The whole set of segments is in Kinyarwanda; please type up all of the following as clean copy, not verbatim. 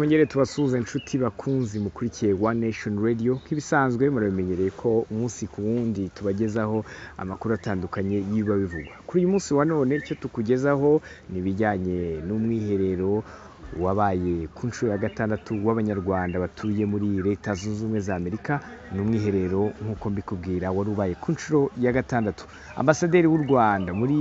twongere tubasuhuze inshuti bakunzi mukurikiye One Nation Radio kibisanzwe muramenyereye ko umunsi ku wundi tubagezaho amakuru atandukanye yiba bivugwa. Kuri uyu munsi wa none cyo tukugezaho nibijyanye n'umwiherero wabaye ku nshuro ya gatandatu w'abanyarwanda batuye muri Leta Zunze Ubumwe za Amerika. N'umwiherero nkuko mbikubwira wari ubaye ku nshuro ya gatandatu. Ambasaderi w'u Rwanda muri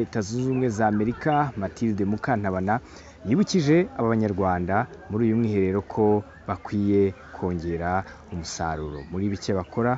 Leta Zunze Ubumwe za Amerika Mathilde MUKANTABANA yibukije abanyarwanda muri uyu mwiherero ko bakwiye kongera umusaruro muri bike bakora,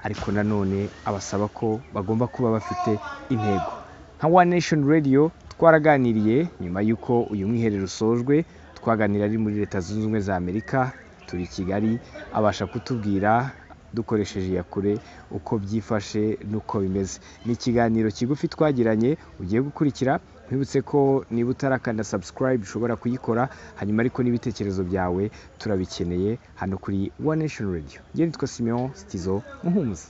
ariko nanone abasaba ko bagomba kuba bafite intego. Nka One Nation Radio twaraganiriye nyuma yuko uyu mwiherero usojwe, twaganira ari muri Leta Zunze Ubumwe za Amerika, turi Kigali, abasha kutubwira dukoresheje yakure uko byifashe nuko bimeze. Ni ikiganiro kigufi twagiranye ugiye gukurikira. Nibutse ko niba utarakanda subscribe ushobora kuyikora, hanyuma ariko n'ibitekerezo byawe turabikeneye hano kuri One Nation Radio. Ngiye nitwa Simeon Stizo Muhumuzi.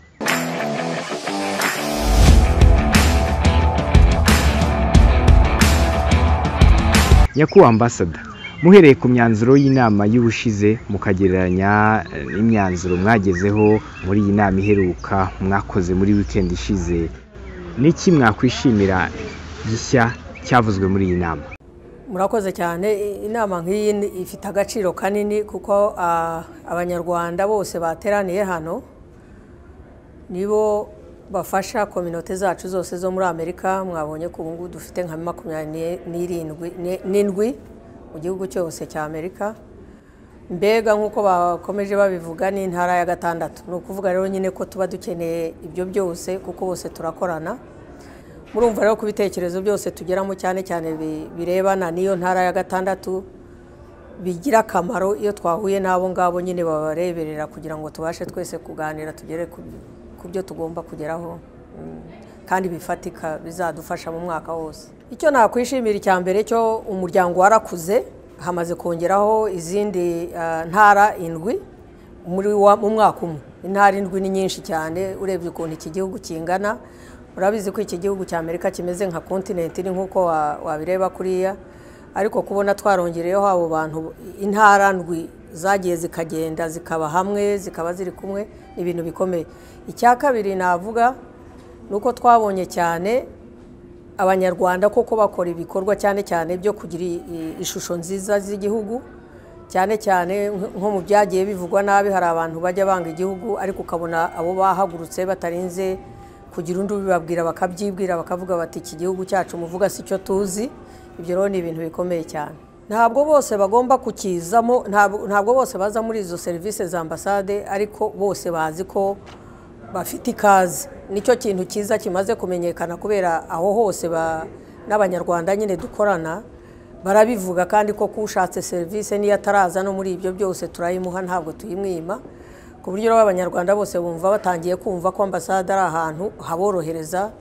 Nyakubahwa ambassador, muhereye ku myanzuro y'inama y'ubushize mukagereranya n'imyanzuro mwagezeho muri iyi nama iheruka mwakoze muri weekend ishize, niki mwakwishimira gishya cyavuzwe muri iyi nama? Murakoze cyane. Inama nk'iyi ifite agaciro kanini kuko abanyarwanda bose bateraniye hano nibo bafasha community zacu zose zo muri Amerika. Mwabonye ko ubu dufite nka 27 mu gihugu cyose cya Amerika. Mbega nkuko bakomeje babivuga ni intara ya gatandatu. No kuvuga rero nyine ko tuba dukeneye ibyo byose kuko bose turakorana. Murumva rero ku bitekerezo byose tugeramo cyane cyane birebana niyo ntara ya gatandatu bigira akamaro iyo twahuye nabo ngabo nyine babareberera kugira ngo tubashe twese kuganira tugere ku byo tugomba kugeraho kandi bifatika bizadufasha mu mwaka wose. Icyo nakwishimira icyambere cyo umuryango warakuze, hamaze kongeraho izindi ntara 7 mu mwaka umwe. Intara 7 ni nyinshi cyane urebye ukuntu iki gihugu kingana. Urabizi ko iki gihugu cya Amerika kimeze nka continent nkuko wabireba kuriya, ariko kubona twarongereyeho abo bantu intara 7 zagiye zikagenda zikaba hamwe zikaba ziri kumwe ibintu bikomeye. Icya kabiri navuga nuko twabonye cyane abanyarwanda koko bakora ibikorwa cyane cyane byo kugira ishusho nziza z'igihugu, cyane cyane nko mu byagiye bivugwa nabi. Hari abantu bajya banga igihugu ariko ukabona abo bahagurutse batarinze kugira undi bibabwira bakabyibwira bakavuga bati iki gihugu cyacu muvuga si cyo tuzi. Ibyo rero ni ibintu bikomeye cyane. Ntabwo bose bagomba kukizamo, ntabwo bose baza muri izo services za ambassade, ariko bose bazi ko bafite ikaze. Nicyo kintu cyiza kimaze kumenyekana kubera aho hose n'abanyarwanda nyine dukorana barabivuga, kandi ko kushatse service niyo ataraza no muri ibyo byose turayimuha, ntabwo tuyimwima. Ku buryo abanyarwanda bose bumva batangiye kumva ko ambassade ari ahantu haborohereza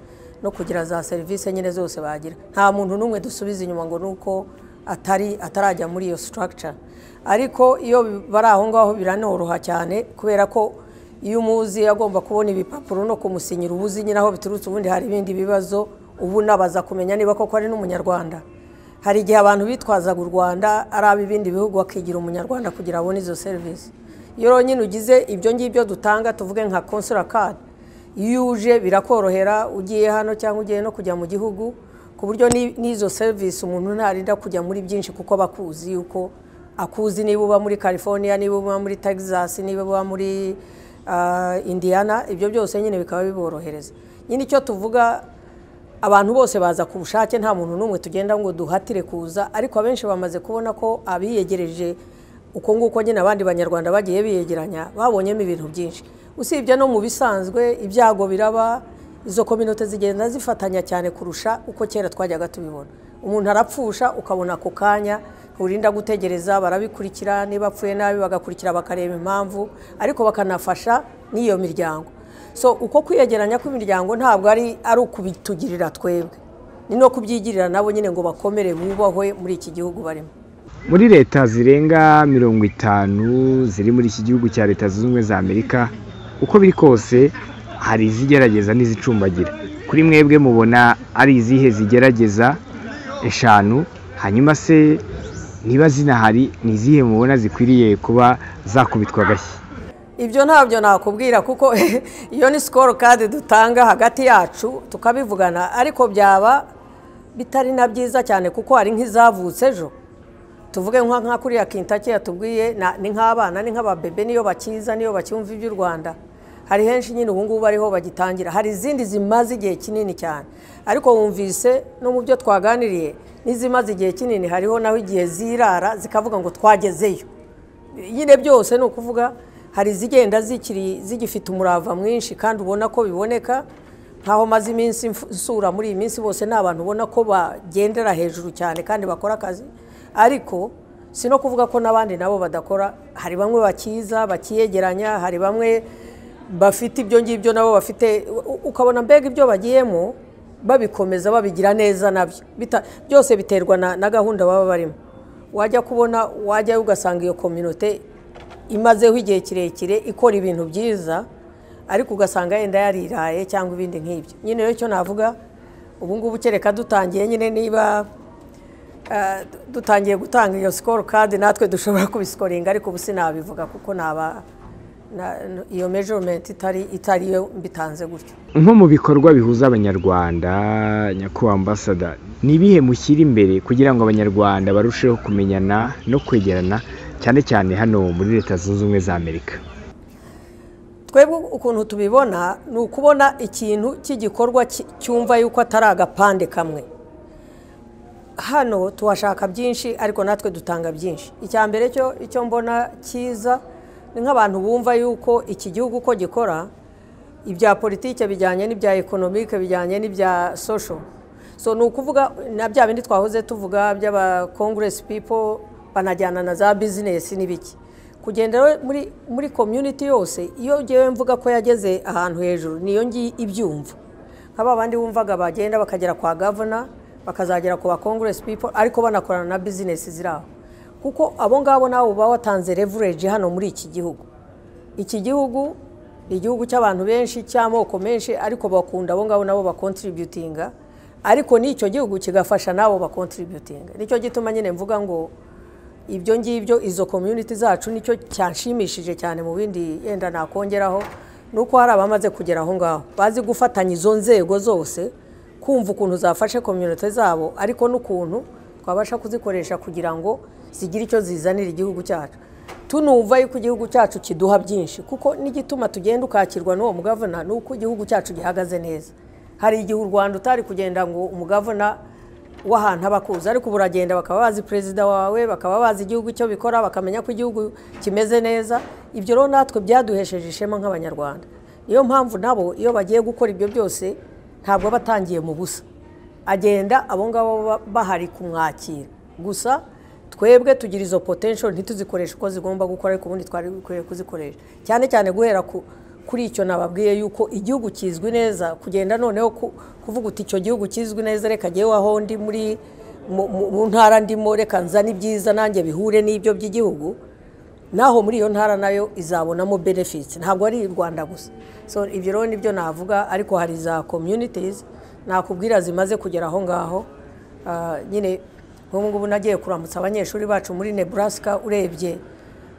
no kugira za service nyine zose bagira. Nta muntu numwe dusubiza inyuma ngo nuko atarajya muri iyo structure, ariko iyo bari aho ngaho biranoroha cyane kubera ko iyo umuzi agomba kubona ibipapuro no kumusinyira ubuzi nyine aho biturutse. Ubundi hari ibindi bibazo ubu nabaza kumenya niba koko ari n'umunyarwanda. Hari igihe abantu bitwazaga u Rwanda ari ab'ibindi bihugu akigira umunyarwanda kugira abone izo service. Iyo nyine ugize ibyo ngibyo dutanga tuvuge nka consular card, iyo uje birakorohera ugiye hano cyangwa ugiye no kujya mu gihugu, ku buryo n'izo service umuntu ntarinda kujya muri byinshi kuko bakuzi yuko akuzi. Niba uba muri California, niba uba muri Texas, niba uba muri Indiana, ibyo byose nyine bikaba biborohereza. Nyine icyo tuvuga abantu bose baza ku bushake, nta muntu numwe tugenda ngo duhatire kuza, ariko abenshi bamaze kubona ko abiyegereje uko nguko nyine abandi banyarwanda bagiye biyegeranya babonyemo ibintu byinshi. Usibye no mu bisanzwe ibyago biraba, izo community zigenda zifatanya cyane kurusha uko kera twajyaga tubibona. Umuntu arapfusha ukabona ako kanya, urinda gutegereza, barabikurikira, niba apfuye nabi bagakurikira bakareba impamvu, ariko bakanafasha n'iyo miryango. So uko kwiyegeranya kw'imiryango ntabwo ari ukubitugirira twebwe, ni no kubyigirira nabo nyine ngo bakomere bubahwe muri iki gihugu barimo. Muri leta zirenga 50 ziri muri iki gihugu cya Leta Zunze Ubumwe za Amerika, uko biri kose hari izigerageza n'izicumbagira. Kuri mwebwe mubona ari izihe zigerageza 5, hanyuma se niba zinahari ni izihe mubona zikwiriye kuba zakubitwa agashyi? Ibyo ntabyo nakubwira kuko iyo ni scorecard dutanga hagati yacu tukabivugana, ariko byaba bitari na byiza cyane kuko hari nk'izavutse ejo. Tuvuge nka kuriya Kintaki yatubwiye ni nk'abana, ni nk'ababebe, niyo bakiza niyo bacyumva iby'u Rwanda. Hari henshi nyine ubu ngubu bariho bagitangira, hari izindi zimaze igihe kinini cyane, ariko wumvise no mu byo twaganiriye n'izimaze igihe kinini hariho naho igihe zirara zikavuga ngo twagezeyo. Nyine byose ni ukuvuga hari zigenda zigifite umurava mwinshi kandi ubona ko biboneka, nkaho maze iminsi nsura muri iyi minsi bose n'abantu ubona ko bagendera hejuru cyane kandi bakora akazi, ariko si no kuvuga ko n'abandi nabo badakora. Hari bamwe bakiza bakiyegeranya, hari bamwe bafite ibyo ngibyo nabo bafite, ukabona mbega ibyo bagiyemo babikomeza babigira neza nabyo. Byose biterwa na gahunda baba barimo. Wajya kubona wajya ugasanga iyo community imazeho igihe kirekire ikora ibintu byiza, ariko ugasanga yenda yariraye cyangwa ibindi nk'ibyo. Nyine rero cyo navuga ubu ngubu kereka dutangiye nyine niba dutangiye gutanga iyo scorecard natwe dushobora kubiscoringa, ariko ubu sinabivuga kuko iyo measurement itari yo mbitanze gutyo. Nko mu bikorwa bihuza abanyarwanda, nyakubahwa ambassador, ni ibihe mushyira imbere kugira ngo abanyarwanda barusheho kumenyana no kwegerana cyane cyane hano muri Leta Zunze Ubumwe za Amerika? Twebwe ukuntu tubibona ni ukubona ikintu cy'igikorwa cyumva yuko atari agapande kamwe. Hano tuhashaka byinshi ariko natwe dutanga byinshi. Icya mbere cyo icyo mbona cyiza ni nk'abantu bumva yuko iki gihugu uko gikora, ibya politike bijyanye n'ibya economique bijyanye n'ibya social. So ni ukuvuga na bya bindi twahoze tuvuga by'aba congress people banajyana na za business n'ibiki. Kugenda muri community yose, iyo ngewe mvuga ko yageze ahantu hejuru niyo ngi ibyumva. Nk'aba bandi bumvaga bagenda bakagera kwa governor, bakazagera ku ba congress people ariko banakorana na business ziraho. Kuko abo ngabo nabo baba watanze leverage hano muri iki gihugu. Iki gihugu ni igihugu cy'abantu benshi, cy'amoko menshi, ariko bakunda abo ngabo nabo bacontributinga, ariko n'icyo gihugu kigafasha nabo bacontributinga. Nicyo gituma nyine mvuga ngo ibyo ngibyo izo community zacu nicyo cyanshimishije cyane. Mu bindi yenda nakongeraho nuko hari abamaze kugera aho ngaho bazi gufatanya izo nzego zose, kumva ukuntu zafashe community zabo, ariko n'ukuntu twabasha kuzikoresha kugira ngo zigira icyo zizanira igihugu cyacu. Tunumva yuko igihugu cyacu kiduha byinshi, kuko n'igituma tugenda ukakirwa n'uwo mugavana nuko igihugu cyacu gihagaze neza. Hari igihe u Rwanda utari kugenda ngo umugavana w'ahantu abakuza, ariko buragenda bakaba bazi perezida wawe, bakaba bazi igihugu cyo bikora, bakamenya ko igihugu kimeze neza. Ibyo rero natwe byaduhesheje ishema nk'abanyarwanda. Niyo mpamvu nabo iyo bagiye gukora ibyo byose ntabwo batangiye mu busa, agenda abo ngabo bahari kumwakira. Gusa twebwe tugira izo potential ntituzikoresha uko zigomba gukora, ariko ubundi twari bikwiye kuzikoresha cyane cyane guhera kuri icyo nababwiye yuko igihugu kizwi neza. Kugenda noneho kuvuga uti icyo gihugu kizwi neza, reka jyewe aho ndi mu ntara ndimo reka nzane ibyiza nanjye bihure n'ibyo by'igihugu, naho muri iyo ntara nayo izabonamo benefits, ntabwo ari u Rwanda gusa. So ibyo rero nibyo navuga, ariko hari za communities nakubwira zimaze kugera aho ngaho. Nyine nk'ubu ngubu nagiye kuramutsa abanyeshuri bacu muri Nebraska, urebye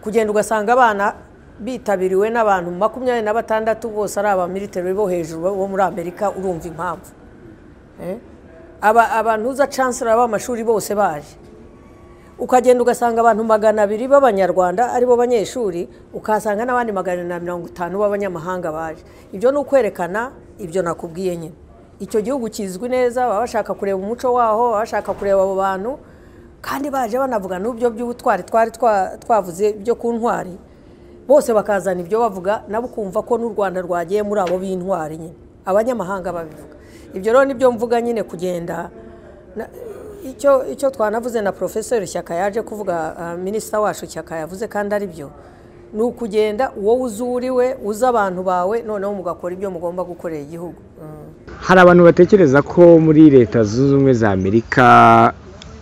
kugenda ugasanga abana bitabiriwe n'abantu 26 bose ari abamilitary bo hejuru bo muri Amerika. Urumva impamvu abantu uza chancellor b'amashuri bose baje, ukagenda ugasanga abantu 200 b'abanyarwanda aribo banyeshuri, ukasanga n'abandi 150 b'abanyamahanga baje. Ibyo ni ukwerekana ibyo nakubwiye nyine. Icyo gihugu kizwi neza, baba bashaka kureba umuco waho, baba bashaka kureba abo bantu, kandi baje banavuga n'ubyo by'ubutwari twari twavuze byo ku ntwari. Bose bakazana ibyo bavuga, nabo kumva ko n'u Rwanda rwagiye muri abo b'intwari nyine, abanyamahanga babivuga. Ibyo rero nibyo mvuga nyine kugenda. Icyo twanavuze na Professor Shyaka yaje kuvuga, Minister wacu Shyaka yavuze kandi ari byo, ni ukugenda wowe uzuriwe uza abantu bawe, noneho mugakora ibyo mugomba gukorera igihugu. Hari abantu batekereza ko muri Leta Zunze Ubumwe za Amerika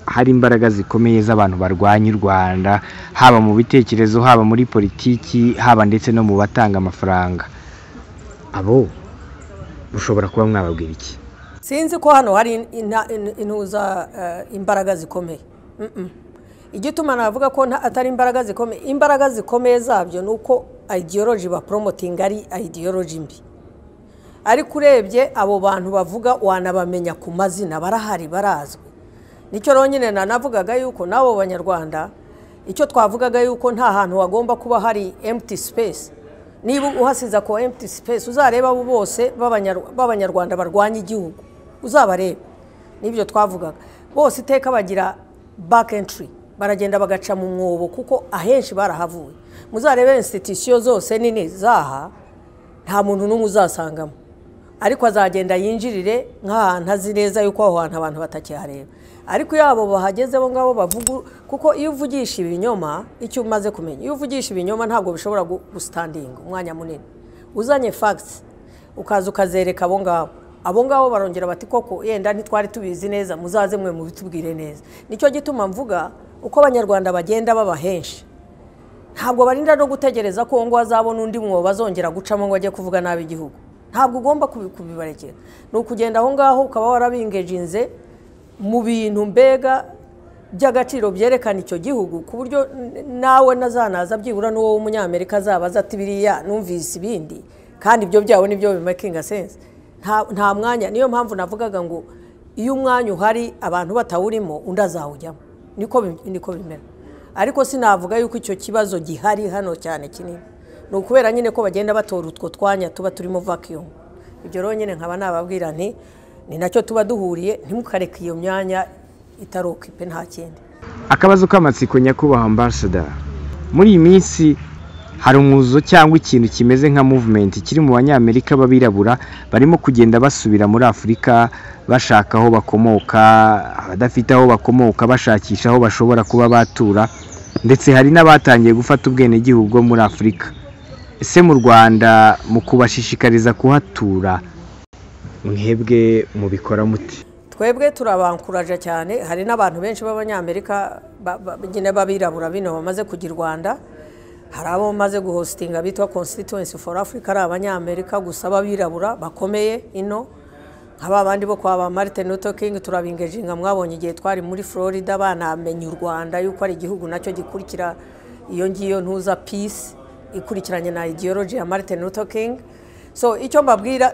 hari imbaraga zikomeye z'abantu barwanya u Rwanda, haba mu bitekerezo, haba muri politiki, haba ndetse no mu batanga amafaranga. Abo ushobora kuba mwababwira iki? Sinzi ko hano hari intuza imbaraga zikomeye. igituma navuga ko atari imbaraga zikomeye zabyo nuko ideology ba promoting ari ideology mbi. Ariko urebye abo bantu bavuga wanabamenya ku mazina barahari barazwe. Nicyo ronyine navugaga yuko nabo banyarwanda icyo twavugaga yuko nta hantu wagomba kuba hari empty space. Niba uhasiza ko empty space uzareba abo bose b'abanyarwanda barwanya igihugu uzabareba. Nibyo twavugaga bose iteka bagira back entry baragenda bagaca mu mwobo kuko ahenshi barahavuye. Muzarebe institution zose nini zaha nta muntu n'umwe uzasangamo, ariko azagenda yinjirire nk'ahantu azi neza yuko aho hantu abantu batakihareba. Ariko yabo bahageze bo ngabo bavuga kuko iyo uvugisha ibinyoma icyo umaze kumenya, iyo uvugisha ibinyoma ntabwo bishobora gustandinga umwanya munini. Uzanye facts ukaza ukazereka abo ngabo barongera bati koko yenda ntitwari tubizi neza muzaze mwe mu bitubwire neza. Nicyo gituma mvuga uko abanyarwanda bagenda baba henshi ntabwo barinda no gutegereza ko ngo azabona undi mwo bazongera gucamo ngo ajye kuvuga nabi igihugu. Ntabwo ugomba kubibarekera, no kugenda aho ngaho ukaba warabingejinze mu bintu mbega by'agaciro byerekana icyo gihugu ku buryo nawe nazanaza byibura n'uwo w'umunyamerika azabaza ati biriya numvise ibindi kandi ibyo byawe nibyo bimakinga sense. Nta mwanya, niyo mpamvu navugaga ngo iyo umwanya uhari abantu batawurimo undi azawujyamo, niko bimera. Ariko sinavuga yuko icyo kibazo gihari hano cyane kinini, ni ukubera nyine ko bagenda batora utwo twanya tuba turimo vacuum. Ibyo rero nyine nkaba nababwira nti ni nacyo tuba duhuriye, ntimukareke iyo myanya itarokipe nta kindi. Akabazo k'amatsiko nyakubahwa ambassador, muri iyi minsi hari umuzo cyangwa ikintu kimeze nka movement kiri mu banyamerika babirabura barimo kugenda basubira muri Afurika bashaka aho bakomoka, abadafite aho bakomoka bashakisha aho bashobora kuba batura, ndetse hari n'abatangiye gufata ubwene gihugu muri Afurika. Ese mu Rwanda mu kubashishikariza kuhatura mwebwe mubikora muti? Twebwe turabankuraje cyane, hari n'abantu benshi b'abanyamerika bagenda babirabura bino bamaze kugira Rwanda. Hari abo maze guhostinga bitwa Constituency for Africa ari abanyamerika gusa babirabura bakomeye ino, nk'aba bandi bo kwa Martin Luther King turabingejinga. Mwabonye igihe twari muri Florida banamenye u Rwanda yuko ari igihugu nacyo gikurikira iyo ngiyo ntuza peace ikurikiranye na ideology ya Martin Luther King. So icyo mbabwira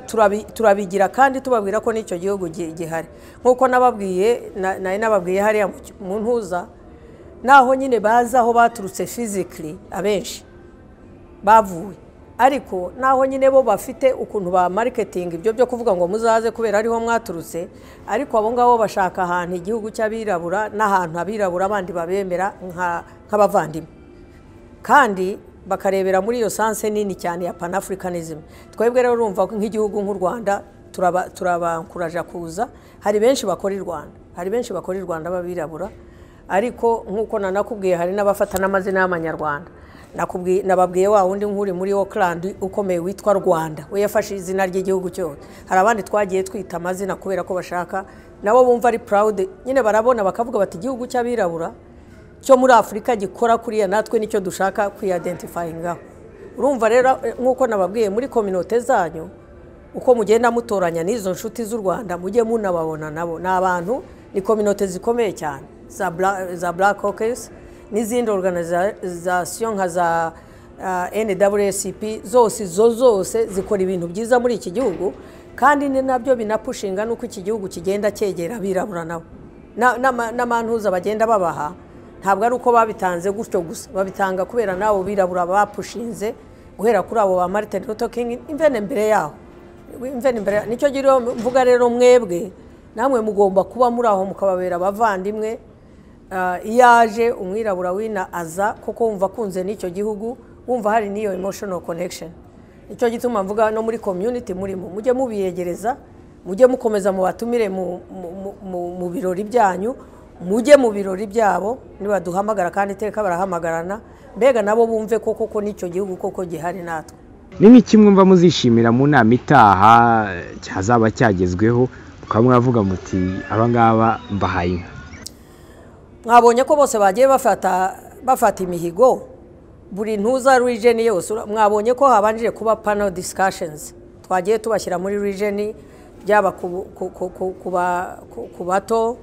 turabigira kandi tubabwira ko n'icyo gihugu gihari nkuko nababwiye hariya mu ntuza naho nyine baza aho baturutse physically abenshi bavuye, ariko naho nyine bo bafite ukuntu ba marketing ibyo byo kuvuga ngo muzaze kubera ariho mwaturutse, ariko abo ngabo bashaka ahantu igihugu cy'abirabura n'ahantu abirabura abandi babemera nk'abavandimwe kandi bakarebera muri iyo sanse nini cyane ya Pan-Africanism. Twebwe rero urumva nk'igihugu nk'u Rwanda turabankuraje kuza. Hari benshi bakora i Rwanda babirabura, ariko nkuko nanakubwiye hari n'abafata n'amazina y'amanyarwanda. Nababwiye wa wundi nkuri muri Auckland ukomeye witwa Rwanda, we yafashe izina ry'igihugu cyose. Hari abandi twagiye twita amazina kubera ko bashaka nabo bumva ari proud, nyine barabona bakavuga bati igihugu cy'abirabura cyo muri Afurika gikora kuriya natwe nicyo dushaka kwiidentifyinga. Urumva rero nkuko nababwiye muri community zanyu uko mugenda mutoranya n'izo nshuti z'u Rwanda mujye munababona nabo n'abantu, ni community zikomeye cyane za Black Caucus n'izindi organization nka za NWSP zose zikora ibintu byiza muri iki gihugu, kandi ni nabyo binapushinga nuko iki gihugu kigenda cyegera abirabura nabo n'amantuza bagenda babaha. Ntabwo ari uko babitanze gutyo gusa, babitanga kubera nabo birabura bapushinze guhera kuri abo ba Martin Luther King imvene mbere yaho. Nicyo giro mvuga rero mwebwe namwe mugomba kuba muri aho mukababera bavandimwe. Iyaje umwirabura wina aza kuko wumva kunze n'icyo gihugu, wumva hari niyo emotional connection. Nicyo gituma mvuga no muri community murimo mujye mubiyegereza, mujye mukomeza mu batumire mu birori byanyu, mujye mu birori byabo niba duhamagara kandi iteka barahamagarana, mbega nabo bumve koko n'icyo gihugu koko gihari natwe. Nini kimwe mva muzishimira mu nama itaha cyazaba cyagezweho mukamwavuga muti abangaba mbahaye? Mwabonye ko bose bagiye bafata imihigo buri ntuza region yose. Mwabonye ko habanjije kuba panel discussions, twagiye tubashyira muri region byaba ku bato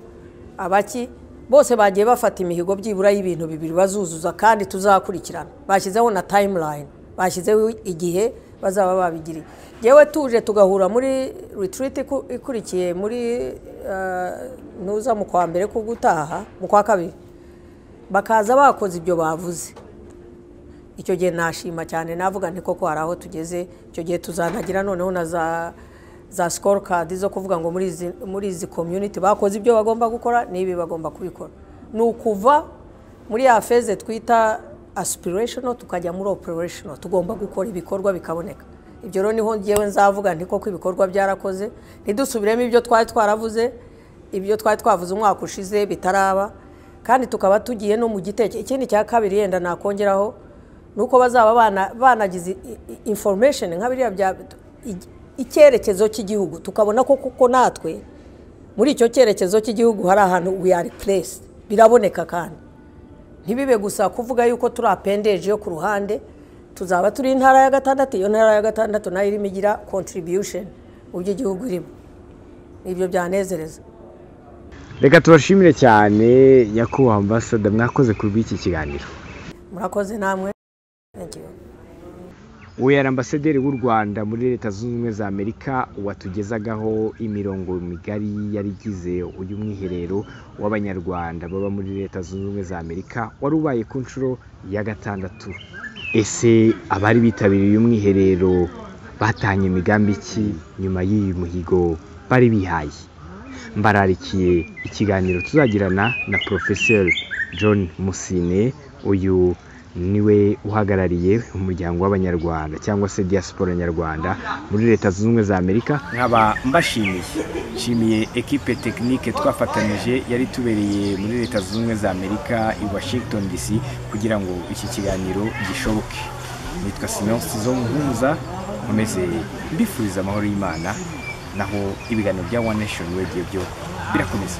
abaki bose bagiye bafata imihigo byibura y'ibintu bibiri bazuzuza kandi tuzakurikirana bashyizeho na timeline bashyizeho igihe bazaba babigiriye yewe tuje tugahura muri retreat ikurikiye muri nuza mu kwa mbere ko gutaha mu kwa kabiri bakaza bakoze ibyo bavuze icyo gihe nashima cyane navuga nti koko hari aho tugeze icyo gihe tuzanagira noneho na za scorecard zo kuvuga ngo muri izi community bakoze ibyo bagomba gukora n'ibi bagomba kubikora ni ukuva muri ya phase twita aspirational tukajya muri operational tugomba gukora ibikorwa bikaboneka ibyo rero niho ngiyewe nzavuga nti koko ibikorwa byarakoze ntidusubiremo ibyo twari twaravuze ibyo twari twavuze umwaka ushize bitaraba kandi tukaba tugiye no mu giteke ikindi cya kabiri yenda nakongeraho nuko bazaba banagize information nka biriya bya icyerekezo cy'igihugu tukabona ko kuko natwe muri icyo cyerekezo cy'igihugu hari ahantu we are placed biraboneka kandi ntibibe gusa kuvuga yuko turi appendage yo ku ruhande tuzaba turi intara ya gatandatu iyo ntara ya gatandatu nayo irimo igira contribution mu by'igihugu irimo ibyo byanezereza reka tubashimire cyane nyakubahwa ambassador mwakoze kuri iki kiganiro murakoze namwe thank you we yari ambasaderi w'u Rwanda muri Leta Zunze Ubumwe za Amerika watugezagaho imirongo migari yarigize uyu mwiherero w'abanyarwanda baba muri Leta Zunze Ubumwe za Amerika wari ubaye ku nshuro ya gatandatu. Ese abari bitabiriye uyu mwiherero batanye imigambi ki nyuma y'uyu muhigo bari bihaye? Mbararikiye ikiganiro tuzagirana na Professor John Musine, uyu niwe uhagarariye umuryango w'abanyarwanda cyangwa se diaspora nyarwanda muri Leta Zunze Ubumwe za Amerika. Nkaba mbashimiye equipe technique twafatanije yari tubereye muri Leta Zunze Ubumwe za Amerika i Washington DC kugira ngo iki kiganiro gishoboke. Nitwa Sinon Sizo Muhumuza, nkomeze mbifuriza amahoro y'Imana, naho ibiganiro bya One Nation Radio byo birakomeza.